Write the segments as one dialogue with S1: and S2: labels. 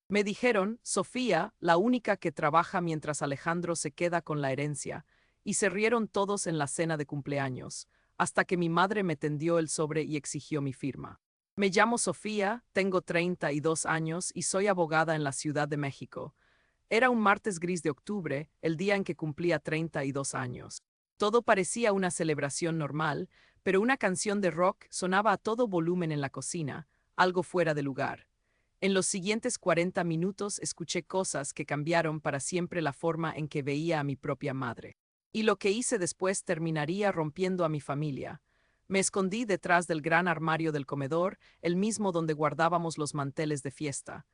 S1: Me dijeron, Sofía, la única que trabaja mientras Alejandro se queda con la herencia, y se rieron todos en la cena de cumpleaños, hasta que mi madre me tendió el sobre y exigió mi firma. Me llamo Sofía, tengo 32 años y soy abogada en la Ciudad de México. Era un martes gris de octubre, el día en que cumplía 32 años. Todo parecía una celebración normal, pero una canción de rock sonaba a todo volumen en la cocina, algo fuera de lugar. En los siguientes 40 minutos escuché cosas que cambiaron para siempre la forma en que veía a mi propia madre. Y lo que hice después terminaría rompiendo a mi familia. Me escondí detrás del gran armario del comedor, el mismo donde guardábamos los manteles de fiesta.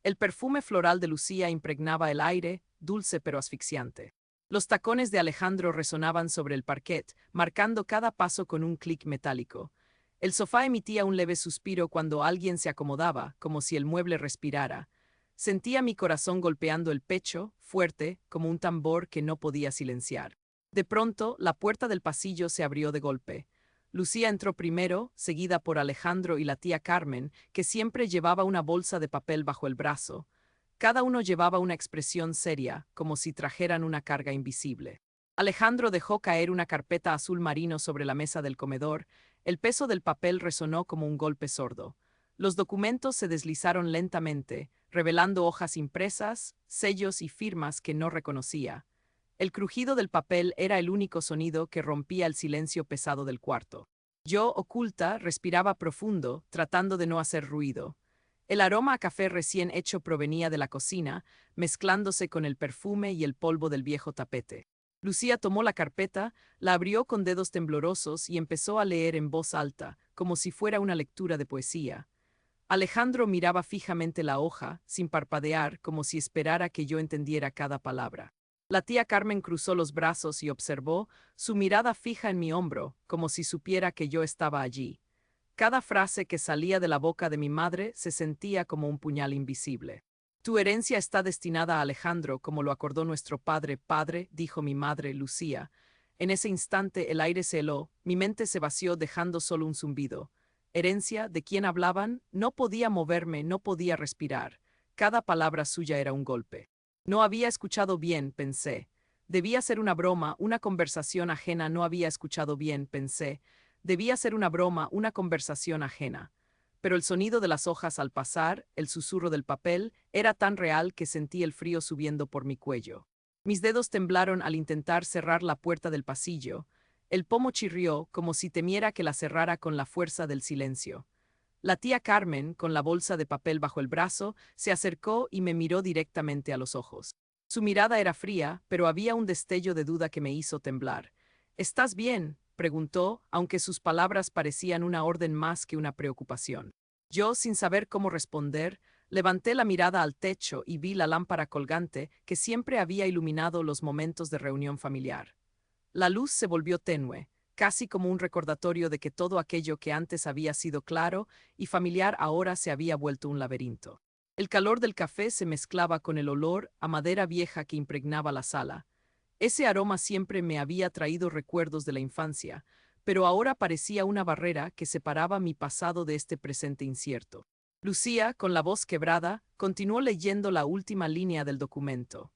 S1: El perfume floral de Lucía impregnaba el aire, dulce pero asfixiante. Los tacones de Alejandro resonaban sobre el parquet, marcando cada paso con un clic metálico. El sofá emitía un leve suspiro cuando alguien se acomodaba, como si el mueble respirara. Sentía mi corazón golpeando el pecho, fuerte, como un tambor que no podía silenciar. De pronto, la puerta del pasillo se abrió de golpe. Lucía entró primero, seguida por Alejandro y la tía Carmen, que siempre llevaba una bolsa de papel bajo el brazo. Cada uno llevaba una expresión seria, como si trajeran una carga invisible. Alejandro dejó caer una carpeta azul marino sobre la mesa del comedor. El peso del papel resonó como un golpe sordo. Los documentos se deslizaron lentamente, revelando hojas impresas, sellos y firmas que no reconocía. El crujido del papel era el único sonido que rompía el silencio pesado del cuarto. Yo, oculta, respiraba profundo, tratando de no hacer ruido. El aroma a café recién hecho provenía de la cocina, mezclándose con el perfume y el polvo del viejo tapete. Lucía tomó la carpeta, la abrió con dedos temblorosos y empezó a leer en voz alta, como si fuera una lectura de poesía. Alejandro miraba fijamente la hoja, sin parpadear, como si esperara que yo entendiera cada palabra. La tía Carmen cruzó los brazos y observó, su mirada fija en mi hombro, como si supiera que yo estaba allí. Cada frase que salía de la boca de mi madre se sentía como un puñal invisible. Tu herencia está destinada a Alejandro, como lo acordó nuestro padre, dijo mi madre, Lucía. En ese instante el aire se heló, mi mente se vació dejando solo un zumbido. Herencia, ¿de quién hablaban? No podía moverme, no podía respirar. Cada palabra suya era un golpe. No había escuchado bien, pensé. Debía ser una broma, una conversación ajena, no había escuchado bien, pensé. Debía ser una broma, una conversación ajena. Pero el sonido de las hojas al pasar, el susurro del papel, era tan real que sentí el frío subiendo por mi cuello. Mis dedos temblaron al intentar cerrar la puerta del pasillo. El pomo chirrió como si temiera que la cerrara con la fuerza del silencio. La tía Carmen, con la bolsa de papel bajo el brazo, se acercó y me miró directamente a los ojos. Su mirada era fría, pero había un destello de duda que me hizo temblar. ¿Estás bien?, preguntó, aunque sus palabras parecían una orden más que una preocupación. Yo, sin saber cómo responder, levanté la mirada al techo y vi la lámpara colgante que siempre había iluminado los momentos de reunión familiar. La luz se volvió tenue, casi como un recordatorio de que todo aquello que antes había sido claro y familiar ahora se había vuelto un laberinto. El calor del café se mezclaba con el olor a madera vieja que impregnaba la sala. Ese aroma siempre me había traído recuerdos de la infancia, pero ahora parecía una barrera que separaba mi pasado de este presente incierto. Lucía, con la voz quebrada, continuó leyendo la última línea del documento.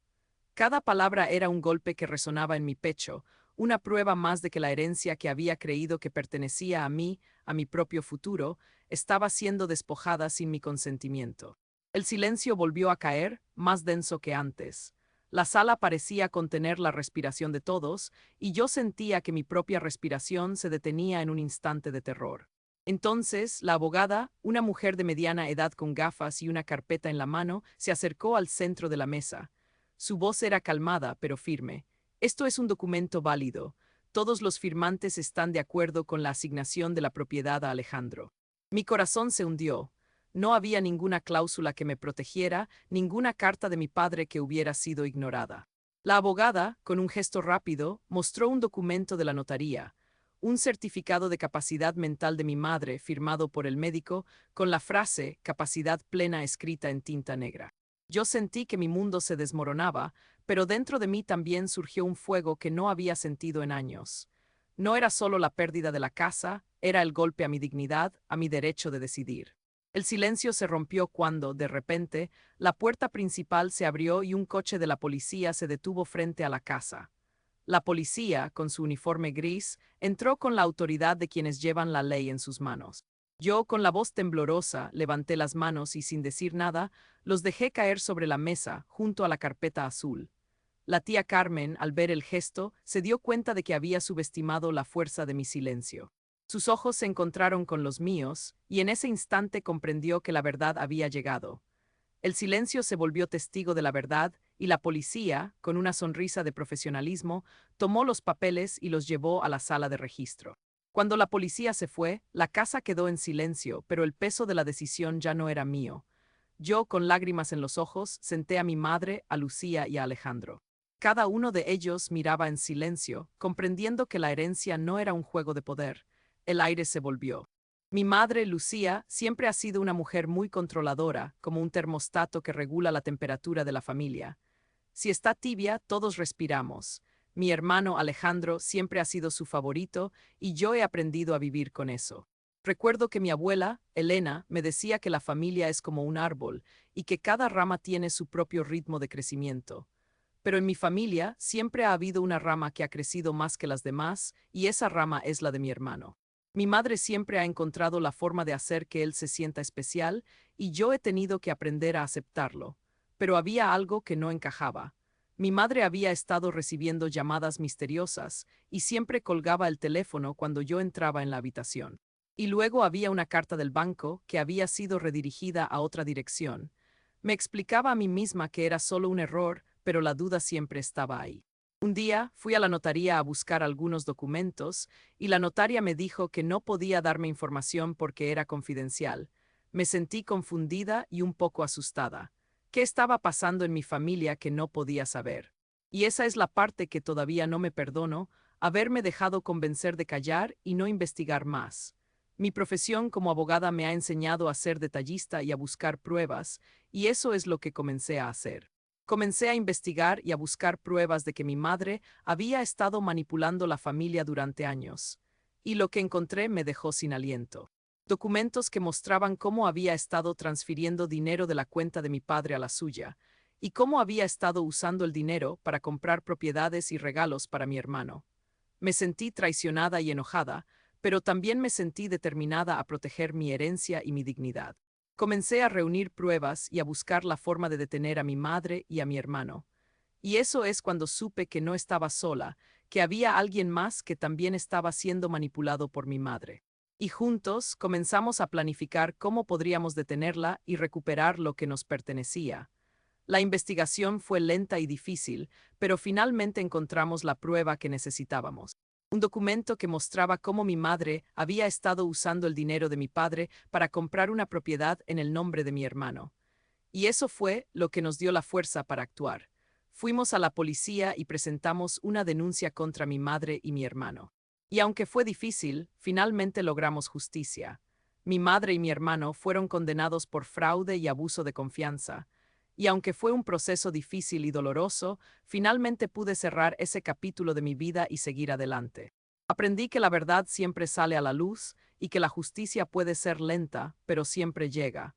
S1: Cada palabra era un golpe que resonaba en mi pecho, una prueba más de que la herencia que había creído que pertenecía a mí, a mi propio futuro, estaba siendo despojada sin mi consentimiento. El silencio volvió a caer, más denso que antes. La sala parecía contener la respiración de todos, y yo sentía que mi propia respiración se detenía en un instante de terror. Entonces, la abogada, una mujer de mediana edad con gafas y una carpeta en la mano, se acercó al centro de la mesa. Su voz era calmada, pero firme. Esto es un documento válido. Todos los firmantes están de acuerdo con la asignación de la propiedad a Alejandro. Mi corazón se hundió. No había ninguna cláusula que me protegiera, ninguna carta de mi padre que hubiera sido ignorada. La abogada, con un gesto rápido, mostró un documento de la notaría, un certificado de capacidad mental de mi madre firmado por el médico, con la frase «capacidad plena» escrita en tinta negra. Yo sentí que mi mundo se desmoronaba, pero dentro de mí también surgió un fuego que no había sentido en años. No era solo la pérdida de la casa, era el golpe a mi dignidad, a mi derecho de decidir. El silencio se rompió cuando, de repente, la puerta principal se abrió y un coche de la policía se detuvo frente a la casa. La policía, con su uniforme gris, entró con la autoridad de quienes llevan la ley en sus manos. Yo, con la voz temblorosa, levanté las manos y, sin decir nada, los dejé caer sobre la mesa, junto a la carpeta azul. La tía Carmen, al ver el gesto, se dio cuenta de que había subestimado la fuerza de mi silencio. Sus ojos se encontraron con los míos, y en ese instante comprendió que la verdad había llegado. El silencio se volvió testigo de la verdad, y la policía, con una sonrisa de profesionalismo, tomó los papeles y los llevó a la sala de registro. Cuando la policía se fue, la casa quedó en silencio, pero el peso de la decisión ya no era mío. Yo, con lágrimas en los ojos, senté a mi madre, a Lucía y a Alejandro. Cada uno de ellos miraba en silencio, comprendiendo que la herencia no era un juego de poder. El aire se volvió. Mi madre, Lucía, siempre ha sido una mujer muy controladora, como un termostato que regula la temperatura de la familia. Si está tibia, todos respiramos. Mi hermano Alejandro siempre ha sido su favorito y yo he aprendido a vivir con eso. Recuerdo que mi abuela, Elena, me decía que la familia es como un árbol y que cada rama tiene su propio ritmo de crecimiento. Pero en mi familia siempre ha habido una rama que ha crecido más que las demás y esa rama es la de mi hermano. Mi madre siempre ha encontrado la forma de hacer que él se sienta especial y yo he tenido que aprender a aceptarlo. Pero había algo que no encajaba. Mi madre había estado recibiendo llamadas misteriosas y siempre colgaba el teléfono cuando yo entraba en la habitación. Y luego había una carta del banco que había sido redirigida a otra dirección. Me explicaba a mí misma que era solo un error, pero la duda siempre estaba ahí. Un día fui a la notaría a buscar algunos documentos y la notaria me dijo que no podía darme información porque era confidencial. Me sentí confundida y un poco asustada. ¿Qué estaba pasando en mi familia que no podía saber? Y esa es la parte que todavía no me perdono, haberme dejado convencer de callar y no investigar más. Mi profesión como abogada me ha enseñado a ser detallista y a buscar pruebas, y eso es lo que comencé a hacer. Comencé a investigar y a buscar pruebas de que mi madre había estado manipulando la familia durante años. Y lo que encontré me dejó sin aliento. Documentos que mostraban cómo había estado transfiriendo dinero de la cuenta de mi padre a la suya, y cómo había estado usando el dinero para comprar propiedades y regalos para mi hermano. Me sentí traicionada y enojada, pero también me sentí determinada a proteger mi herencia y mi dignidad. Comencé a reunir pruebas y a buscar la forma de detener a mi madre y a mi hermano. Y eso es cuando supe que no estaba sola, que había alguien más que también estaba siendo manipulado por mi madre. Y juntos comenzamos a planificar cómo podríamos detenerla y recuperar lo que nos pertenecía. La investigación fue lenta y difícil, pero finalmente encontramos la prueba que necesitábamos. Un documento que mostraba cómo mi madre había estado usando el dinero de mi padre para comprar una propiedad en el nombre de mi hermano. Y eso fue lo que nos dio la fuerza para actuar. Fuimos a la policía y presentamos una denuncia contra mi madre y mi hermano. Y aunque fue difícil, finalmente logramos justicia. Mi madre y mi hermano fueron condenados por fraude y abuso de confianza. Y aunque fue un proceso difícil y doloroso, finalmente pude cerrar ese capítulo de mi vida y seguir adelante. Aprendí que la verdad siempre sale a la luz y que la justicia puede ser lenta, pero siempre llega.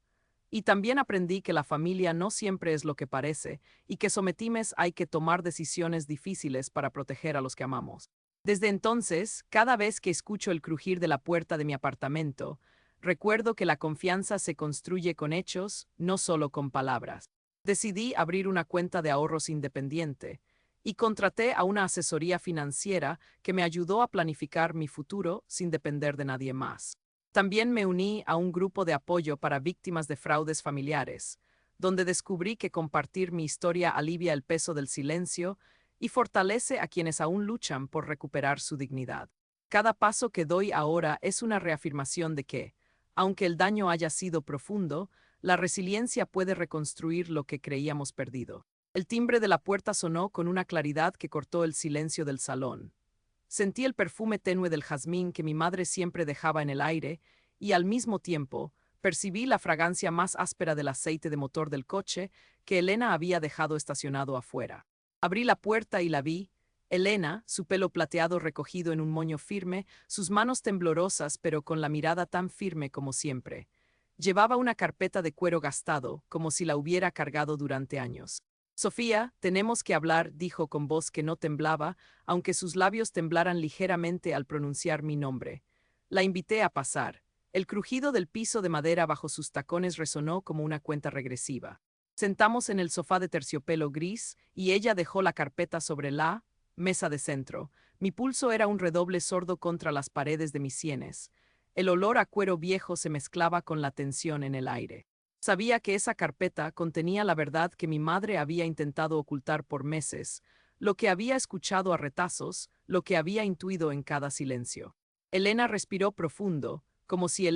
S1: Y también aprendí que la familia no siempre es lo que parece y que sometimes hay que tomar decisiones difíciles para proteger a los que amamos. Desde entonces, cada vez que escucho el crujir de la puerta de mi apartamento, recuerdo que la confianza se construye con hechos, no solo con palabras. Decidí abrir una cuenta de ahorros independiente y contraté a una asesoría financiera que me ayudó a planificar mi futuro sin depender de nadie más. También me uní a un grupo de apoyo para víctimas de fraudes familiares, donde descubrí que compartir mi historia alivia el peso del silencio y fortalece a quienes aún luchan por recuperar su dignidad. Cada paso que doy ahora es una reafirmación de que, aunque el daño haya sido profundo, la resiliencia puede reconstruir lo que creíamos perdido. El timbre de la puerta sonó con una claridad que cortó el silencio del salón. Sentí el perfume tenue del jazmín que mi madre siempre dejaba en el aire y, al mismo tiempo, percibí la fragancia más áspera del aceite de motor del coche que Elena había dejado estacionado afuera. Abrí la puerta y la vi. Elena, su pelo plateado recogido en un moño firme, sus manos temblorosas pero con la mirada tan firme como siempre. Llevaba una carpeta de cuero gastado, como si la hubiera cargado durante años. Sofía, tenemos que hablar, dijo con voz que no temblaba, aunque sus labios temblaran ligeramente al pronunciar mi nombre. La invité a pasar. El crujido del piso de madera bajo sus tacones resonó como una cuenta regresiva. Sentamos en el sofá de terciopelo gris y ella dejó la carpeta sobre la mesa de centro. Mi pulso era un redoble sordo contra las paredes de mis sienes. El olor a cuero viejo se mezclaba con la tensión en el aire. Sabía que esa carpeta contenía la verdad que mi madre había intentado ocultar por meses, lo que había escuchado a retazos, lo que había intuido en cada silencio. Elena respiró profundo, como si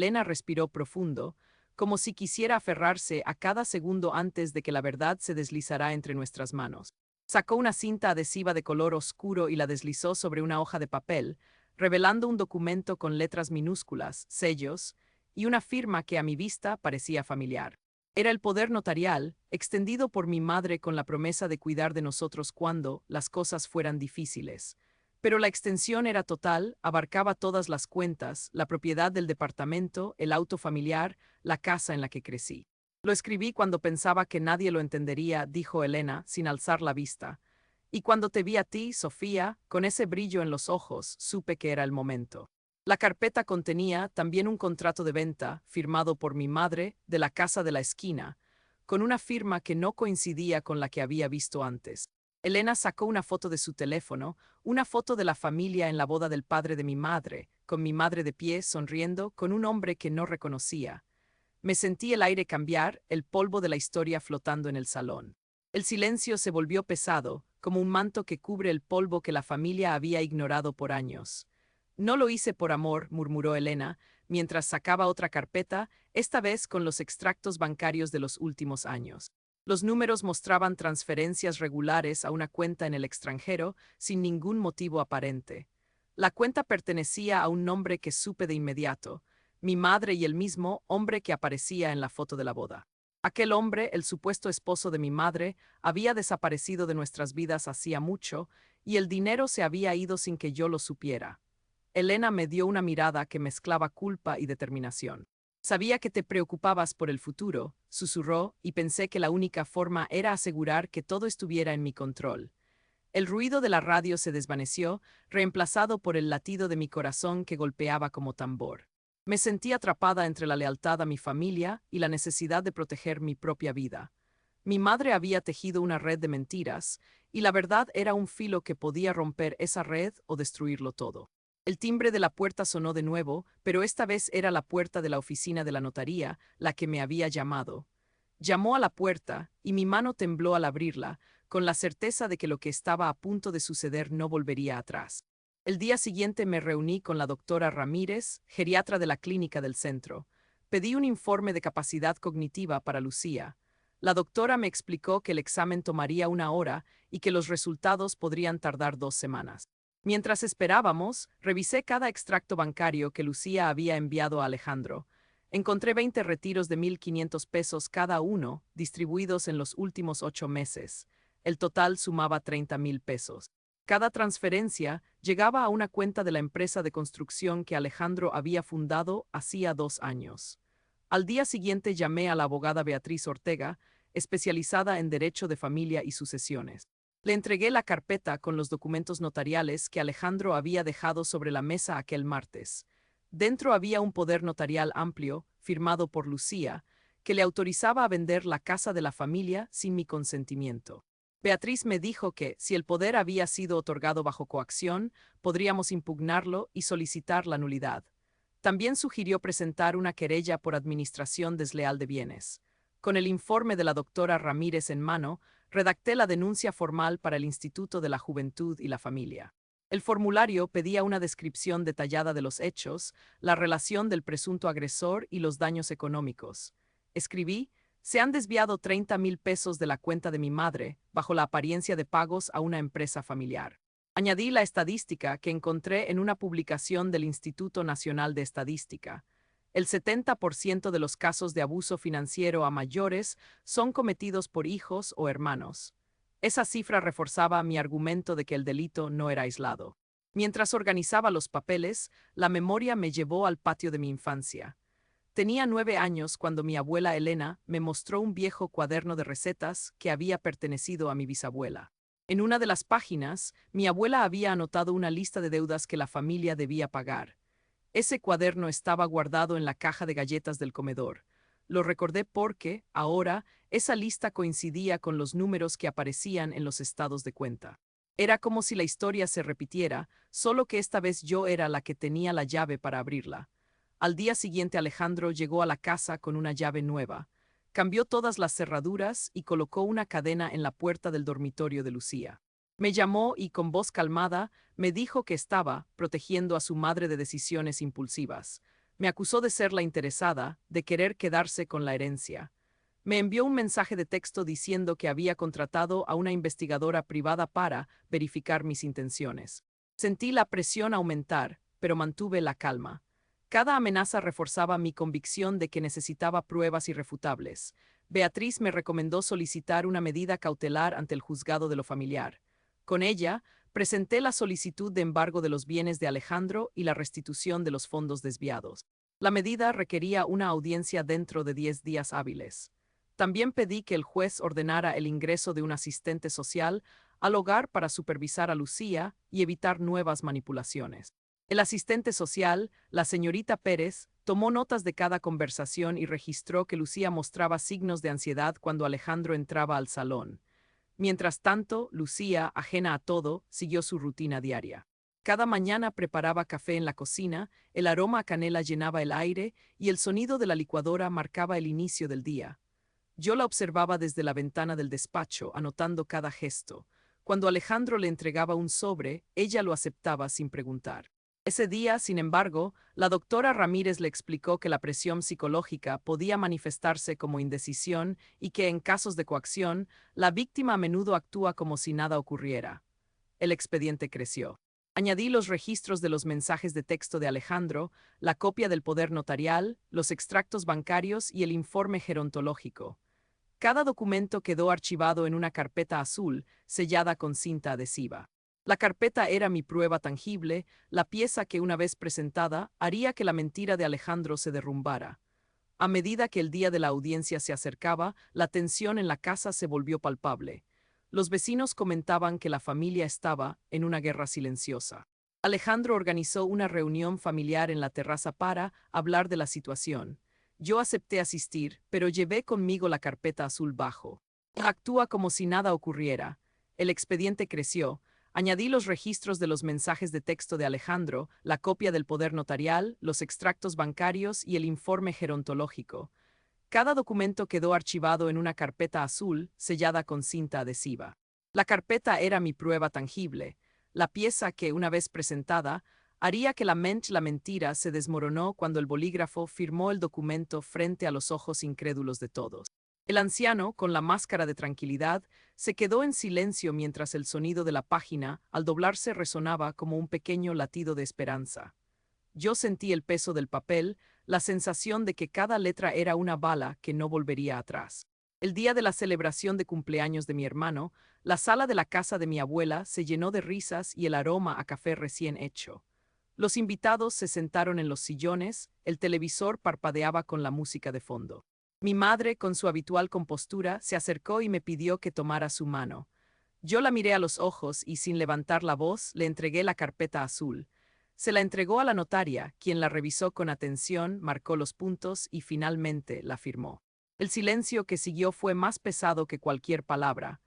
S1: quisiera aferrarse a cada segundo antes de que la verdad se deslizara entre nuestras manos. Sacó una cinta adhesiva de color oscuro y la deslizó sobre una hoja de papel, revelando un documento con letras minúsculas, sellos, y una firma que a mi vista parecía familiar. Era el poder notarial, extendido por mi madre con la promesa de cuidar de nosotros cuando las cosas fueran difíciles. Pero la extensión era total, abarcaba todas las cuentas, la propiedad del departamento, el auto familiar, la casa en la que crecí. Lo escribí cuando pensaba que nadie lo entendería, dijo Elena, sin alzar la vista. Y cuando te vi a ti, Sofía, con ese brillo en los ojos, supe que era el momento. La carpeta contenía también un contrato de venta, firmado por mi madre, de la casa de la esquina, con una firma que no coincidía con la que había visto antes. Elena sacó una foto de su teléfono, una foto de la familia en la boda del padre de mi madre, con mi madre de pie, sonriendo, con un hombre que no reconocía. Me sentí el aire cambiar, el polvo de la historia flotando en el salón. El silencio se volvió pesado, como un manto que cubre el polvo que la familia había ignorado por años. No lo hice por amor, murmuró Elena, mientras sacaba otra carpeta, esta vez con los extractos bancarios de los últimos años. Los números mostraban transferencias regulares a una cuenta en el extranjero, sin ningún motivo aparente. La cuenta pertenecía a un nombre que supe de inmediato, mi madre y el mismo hombre que aparecía en la foto de la boda. Aquel hombre, el supuesto esposo de mi madre, había desaparecido de nuestras vidas hacía mucho, y el dinero se había ido sin que yo lo supiera. Elena me dio una mirada que mezclaba culpa y determinación. Sabía que te preocupabas por el futuro, susurró, y pensé que la única forma era asegurar que todo estuviera en mi control. El ruido de la radio se desvaneció, reemplazado por el latido de mi corazón que golpeaba como tambor. Me sentí atrapada entre la lealtad a mi familia y la necesidad de proteger mi propia vida. Mi madre había tejido una red de mentiras, y la verdad era un filo que podía romper esa red o destruirlo todo. El timbre de la puerta sonó de nuevo, pero esta vez era la puerta de la oficina de la notaría la que me había llamado. Llamó a la puerta, y mi mano tembló al abrirla, con la certeza de que lo que estaba a punto de suceder no volvería atrás. El día siguiente me reuní con la doctora Ramírez, geriatra de la clínica del centro. Pedí un informe de capacidad cognitiva para Lucía. La doctora me explicó que el examen tomaría 1 hora y que los resultados podrían tardar 2 semanas. Mientras esperábamos, revisé cada extracto bancario que Lucía había enviado a Alejandro. Encontré 20 retiros de 1.500 pesos cada uno, distribuidos en los últimos 8 meses. El total sumaba 30.000 pesos. Cada transferencia llegaba a una cuenta de la empresa de construcción que Alejandro había fundado hacía 2 años. Al día siguiente llamé a la abogada Beatriz Ortega, especializada en derecho de familia y sucesiones. Le entregué la carpeta con los documentos notariales que Alejandro había dejado sobre la mesa aquel martes. Dentro había un poder notarial amplio, firmado por Lucía, que le autorizaba a vender la casa de la familia sin mi consentimiento. Beatriz me dijo que, si el poder había sido otorgado bajo coacción, podríamos impugnarlo y solicitar la nulidad. También sugirió presentar una querella por administración desleal de bienes. Con el informe de la doctora Ramírez en mano, redacté la denuncia formal para el Instituto de la Juventud y la Familia. El formulario pedía una descripción detallada de los hechos, la relación del presunto agresor y los daños económicos. Escribí: se han desviado 30.000 pesos de la cuenta de mi madre, bajo la apariencia de pagos a una empresa familiar. Añadí la estadística que encontré en una publicación del Instituto Nacional de Estadística. El 70% de los casos de abuso financiero a mayores son cometidos por hijos o hermanos. Esa cifra reforzaba mi argumento de que el delito no era aislado. Mientras organizaba los papeles, la memoria me llevó al patio de mi infancia. Tenía 9 años cuando mi abuela Elena me mostró un viejo cuaderno de recetas que había pertenecido a mi bisabuela. En una de las páginas, mi abuela había anotado una lista de deudas que la familia debía pagar. Ese cuaderno estaba guardado en la caja de galletas del comedor. Lo recordé porque, ahora, esa lista coincidía con los números que aparecían en los estados de cuenta. Era como si la historia se repitiera, solo que esta vez yo era la que tenía la llave para abrirla. Al día siguiente Alejandro llegó a la casa con una llave nueva. Cambió todas las cerraduras y colocó una cadena en la puerta del dormitorio de Lucía. Me llamó y con voz calmada me dijo que estaba protegiendo a su madre de decisiones impulsivas. Me acusó de ser la interesada, de querer quedarse con la herencia. Me envió un mensaje de texto diciendo que había contratado a una investigadora privada para verificar mis intenciones. Sentí la presión aumentar, pero mantuve la calma. Cada amenaza reforzaba mi convicción de que necesitaba pruebas irrefutables. Beatriz me recomendó solicitar una medida cautelar ante el juzgado de lo familiar. Con ella, presenté la solicitud de embargo de los bienes de Alejandro y la restitución de los fondos desviados. La medida requería una audiencia dentro de 10 días hábiles. También pedí que el juez ordenara el ingreso de un asistente social al hogar para supervisar a Lucía y evitar nuevas manipulaciones. El asistente social, la señorita Pérez, tomó notas de cada conversación y registró que Lucía mostraba signos de ansiedad cuando Alejandro entraba al salón. Mientras tanto, Lucía, ajena a todo, siguió su rutina diaria. Cada mañana preparaba café en la cocina, el aroma a canela llenaba el aire y el sonido de la licuadora marcaba el inicio del día. Yo la observaba desde la ventana del despacho, anotando cada gesto. Cuando Alejandro le entregaba un sobre, ella lo aceptaba sin preguntar. Ese día, sin embargo, la doctora Ramírez le explicó que la presión psicológica podía manifestarse como indecisión y que en casos de coacción, la víctima a menudo actúa como si nada ocurriera. El expediente creció. Añadí los registros de los mensajes de texto de Alejandro, la copia del poder notarial, los extractos bancarios y el informe gerontológico. Cada documento quedó archivado en una carpeta azul, sellada con cinta adhesiva. La carpeta era mi prueba tangible, la pieza que una vez presentada haría que la mentira de Alejandro se derrumbara. A medida que el día de la audiencia se acercaba, la tensión en la casa se volvió palpable. Los vecinos comentaban que la familia estaba en una guerra silenciosa. Alejandro organizó una reunión familiar en la terraza para hablar de la situación. Yo acepté asistir, pero llevé conmigo la carpeta azul bajo. Actúa como si nada ocurriera. El expediente creció. Añadí los registros de los mensajes de texto de Alejandro, la copia del poder notarial, los extractos bancarios y el informe gerontológico. Cada documento quedó archivado en una carpeta azul, sellada con cinta adhesiva. La carpeta era mi prueba tangible, la pieza que, una vez presentada, haría que la mentira se desmoronó cuando el bolígrafo firmó el documento frente a los ojos incrédulos de todos. El anciano, con la máscara de tranquilidad, se quedó en silencio mientras el sonido de la página, al doblarse, resonaba como un pequeño latido de esperanza. Yo sentí el peso del papel, la sensación de que cada letra era una bala que no volvería atrás. El día de la celebración de cumpleaños de mi hermano, la sala de la casa de mi abuela se llenó de risas y el aroma a café recién hecho. Los invitados se sentaron en los sillones, el televisor parpadeaba con la música de fondo. Mi madre, con su habitual compostura, se acercó y me pidió que tomara su mano. Yo la miré a los ojos y, sin levantar la voz, le entregué la carpeta azul. Se la entregó a la notaria, quien la revisó con atención, marcó los puntos y finalmente la firmó. El silencio que siguió fue más pesado que cualquier palabra.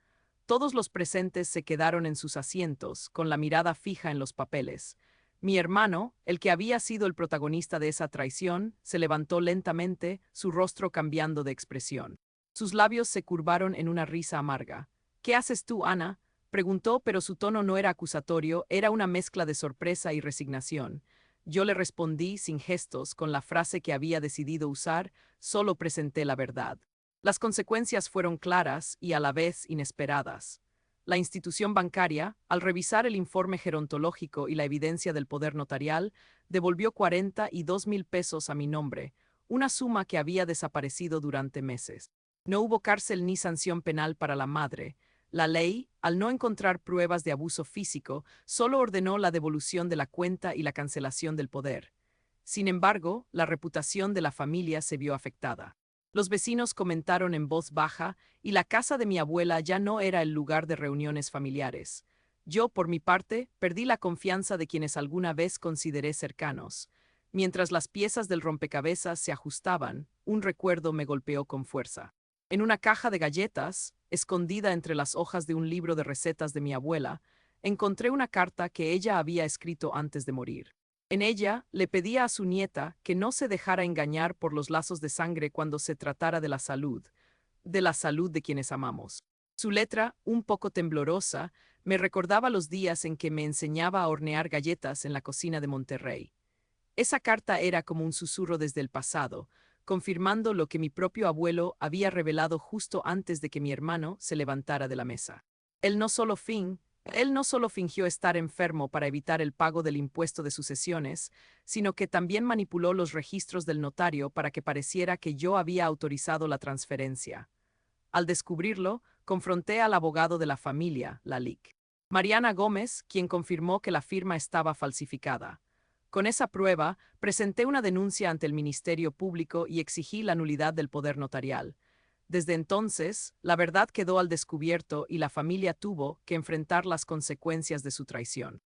S1: Todos los presentes se quedaron en sus asientos, con la mirada fija en los papeles. Mi hermano, el que había sido el protagonista de esa traición, se levantó lentamente, su rostro cambiando de expresión. Sus labios se curvaron en una risa amarga. «¿Qué haces tú, Ana?», preguntó, pero su tono no era acusatorio, era una mezcla de sorpresa y resignación. Yo le respondí sin gestos, con la frase que había decidido usar: «Solo presenté la verdad». Las consecuencias fueron claras y a la vez inesperadas. La institución bancaria, al revisar el informe gerontológico y la evidencia del poder notarial, devolvió 42,000 pesos a mi nombre, una suma que había desaparecido durante meses. No hubo cárcel ni sanción penal para la madre. La ley, al no encontrar pruebas de abuso físico, solo ordenó la devolución de la cuenta y la cancelación del poder. Sin embargo, la reputación de la familia se vio afectada. Los vecinos comentaron en voz baja y la casa de mi abuela ya no era el lugar de reuniones familiares. Yo, por mi parte, perdí la confianza de quienes alguna vez consideré cercanos. Mientras las piezas del rompecabezas se ajustaban, un recuerdo me golpeó con fuerza. En una caja de galletas, escondida entre las hojas de un libro de recetas de mi abuela, encontré una carta que ella había escrito antes de morir. En ella le pedía a su nieta que no se dejara engañar por los lazos de sangre cuando se tratara de la salud de quienes amamos. Su letra, un poco temblorosa, me recordaba los días en que me enseñaba a hornear galletas en la cocina de Monterrey. Esa carta era como un susurro desde el pasado, confirmando lo que mi propio abuelo había revelado justo antes de que mi hermano se levantara de la mesa. Él no solo fin, él no solo fingió estar enfermo para evitar el pago del impuesto de sucesiones, sino que también manipuló los registros del notario para que pareciera que yo había autorizado la transferencia. Al descubrirlo, confronté al abogado de la familia, la LIC. Mariana Gómez, quien confirmó que la firma estaba falsificada. Con esa prueba, presenté una denuncia ante el Ministerio Público y exigí la nulidad del poder notarial. Desde entonces, la verdad quedó al descubierto y la familia tuvo que enfrentar las consecuencias de su traición.